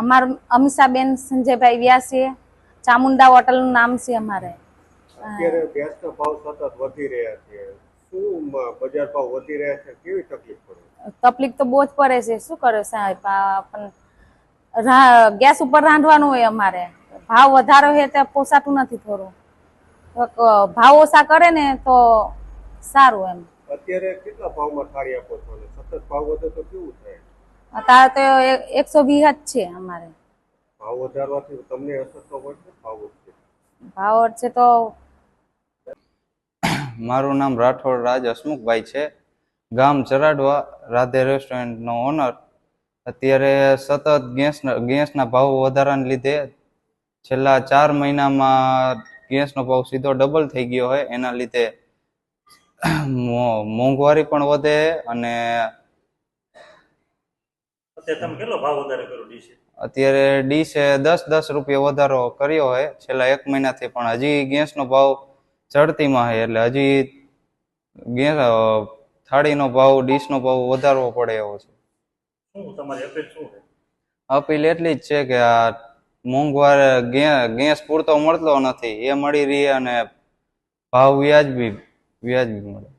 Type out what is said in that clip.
અમારું અમીષાબેન સંજયભાઈ વ્યાસી, ચામુંડા હોટલનું નામ છે અમારે. અત્યારે ગેસના ભાવ સતત વધી રહ્યા છે, શું બજાર ભાવ વધી રહ્યા છે, કેવી તકલીફ પડે? તકલીફ તો બહુ જ પડે છે. શું કરે સાહેબ, પણ ગેસ ઉપર રાંધવાનું હોય અમારે. ભાવ વધારો છે તો પોસાતું નથી. થોડું ભાવ ઓછા કરે ને તો સારું એમ. અત્યારે કેટલા ભાવમાં થાળી આપો છો અને સતત ભાવ વધે તો કેવું થાય? અત્યારે તો 120 જ છે અમારે. ભાવ વધારવાથી તમને અસર તો પડશે? ભાવ વધશે તો. મારું નામ રાઠોડ રાજ હસમુખભાઈ છે, ગામ ચરાડવા, રાધે રેસ્ટોરન્ટનો ઓનર. અત્યારે સતત ગેસના ભાવ વધારાને લીધે છેલ્લા 4 મહિનામાં ગેસનો ભાવ સીધો ડબલ થઈ ગયો હોય. એના લીધે મોંઘવારી પણ વધે અને અત્યારે ડીશે 10 રૂપિયા વધારો કર્યો હોય છેલ્લા 1 મહિનાથી, પણ હજી ગેસનો ભાવ ચડતીમાં છે. એટલે હજી ગેસ થાળીનો ભાવ, ડીશનો ભાવ વધારવો પડે એવો છે. અપીલ એટલી જ છે કે આ મોંઘવાર ગેસ પૂરતો મળતો નથી, એ મળી રહે અને ભાવ વ્યાજબી મળે.